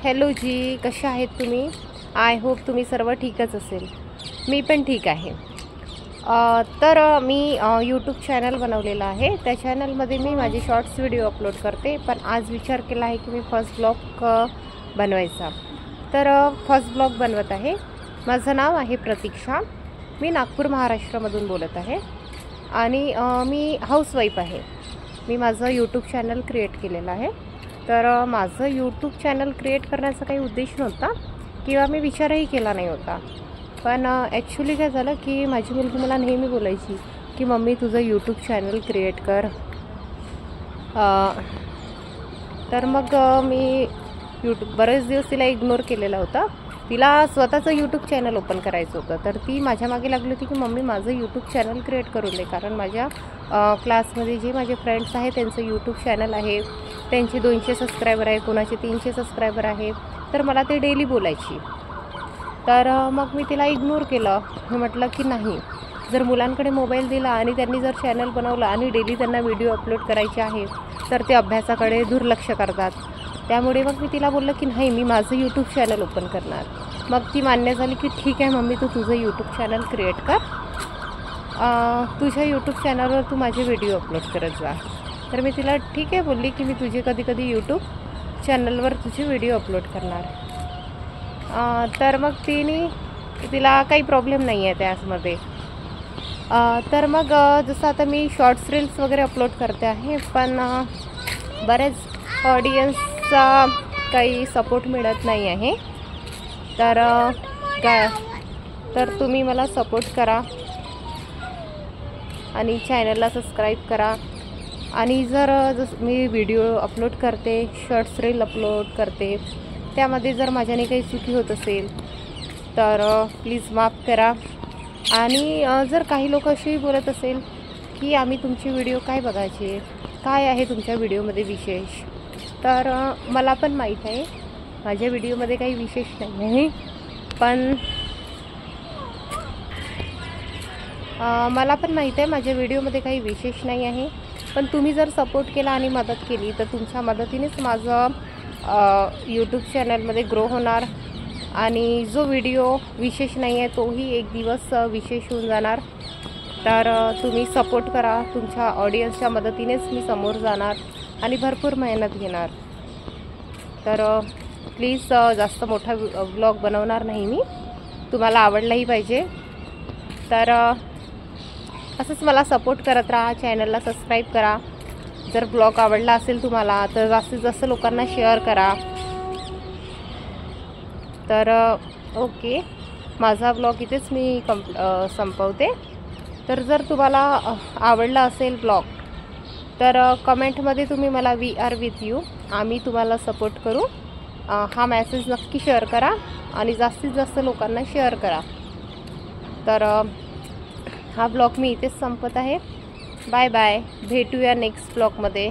Hello जी, कशा आहेत तुम्ही? आय होप तुम्ही सर्व ठीकच असेल. मी पण ठीक आहे. मी यूट्यूब चॅनल बनवलेला आहे. त्या चॅनलमध्ये मी माझे शॉर्ट्स व्हिडिओ अपलोड करते. पण आज विचार केला आहे की मी फर्स्ट ब्लॉग बनवायचा. फर्स्ट ब्लॉग बनवत आहे. माझं नाव आहे प्रतीक्षा. मी नागपूर महाराष्ट्रामधून बोलत आहे आणि मी हाऊसवाईफ आहे. मी माझं यूट्यूब चॅनल क्रिएट केलेलं आहे. माझं यूट्यूब चॅनल क्रिएट करण्याचा काही उद्देश नव्हता किंवा मी विचारही केला नाही होता. पण ॲक्च्युली काय झालं की माझी मुलगी मला नेहमी बोलायची की मम्मी तुझं यूट्यूब चॅनल क्रिएट कर. मी बरेच दिवस तिला इग्नोर केलेला होता. तिला स्वतःचं यूट्यूब चॅनल ओपन करायचं होतं. तर ती माझ्या मागे लागली होती की मम्मी माझं यूट्यूब चॅनल क्रिएट करून दे. कारण माझ्या क्लासमध्ये जे माझे फ्रेंड्स आहेत त्यांचं यूट्यूब चॅनल आहे. त्यांचे 200 सबस्क्रायबर आहे, कोणाचे 300 सबस्क्रायबर आहे. तर मला ते डेली बोलायची. मग मी तिला इग्नोर केलं. मी म्हटलं की नाही, जर मुलांकडे मोबाईल दिला आणि त्यांनी जर चॅनल बनवलं आणि डेली त्यांना व्हिडिओ अपलोड करायचे आहे तर ते अभ्यासाकडे दुर्लक्ष करतात. त्यामुळे मग मी तिला बोललं की नाही, मी माझं यूट्यूब चॅनल ओपन करणार. मग ती मान्य झाली की ठीक आहे मम्मी, तू तुझं यूट्यूब चॅनल क्रिएट कर. तुझ्या यूट्यूब चॅनलवर तू माझे व्हिडिओ अपलोड करत जा. तर मी तिला ठीक आहे बोलली की मी तुझे कधी कधी यूट्यूब चॅनलवर तुझे व्हिडिओ अपलोड करणार. मग तिला काही प्रॉब्लेम नाही आहे त्यामध्ये. जसं आता मी शॉर्ट्स रील्स वगैरे अपलोड करते आहे. पण बरेच ऑडियन्सचा काही सपोर्ट मिळत नाही आहे. तर तुम्ही मला सपोर्ट करा आणि चॅनलला सबस्क्राईब करा. आणि जसं मी व्हिडिओ अपलोड करते, शॉर्ट्स रील अपलोड करते, त्यामध्ये जर माझ्याने काही चुकी होत असेल तर प्लीज माफ करा. आणि जर काही लोक असेही बोलत असेल की आम्ही तुमचे व्हिडिओ काय बघायचे, काय आहे तुमच्या व्हिडिओमध्ये विशेष, तर मला पण माहीत आहे माझ्या व्हिडिओमध्ये काही विशेष नाही आहे. पण मला पण माहीत आहे माझ्या व्हिडिओमध्ये काही विशेष नाही आहे. पण तुम्ही जर सपोर्ट केला आणि मदत केली तर तुमच्या मदतीनेच माझं यूट्यूब चॅनलमध्ये ग्रो होणार. आणि जो व्हिडिओ विशेष नाही आहे तोही एक दिवस विशेष होऊन जाणार. तुम्ही सपोर्ट करा. तुमच्या ऑडियन्सच्या मदतीनेच मी समोर जाणार आणि भरपूर मेहनत घेणार. प्लीज जास्त मोठा ब्लॉग बनवणार नाही मी. तुम्हाला आवडलाही पाहिजे. असंच मला सपोर्ट करत राहा. चॅनलला सबस्क्राईब करा. जर ब्लॉग आवडला असेल तुम्हाला तर जास्तीत जास्त लोकांना शेअर करा. ओके, माझा ब्लॉग इथेच मी संपवते. तर जर तुम्हाला आवडला असेल ब्लॉग तर कमेंटमध्ये तुम्ही मला वी आर विथ यू, आम्ही तुम्हाला सपोर्ट करू, हा मेसेज नक्की शेअर करा आणि जास्तीत जास्त लोकांना शेअर करा. हा ब्लॉग मी इथेच संपत आहे. Bye bye. भेटूया नेक्स्ट ब्लॉगमध्ये.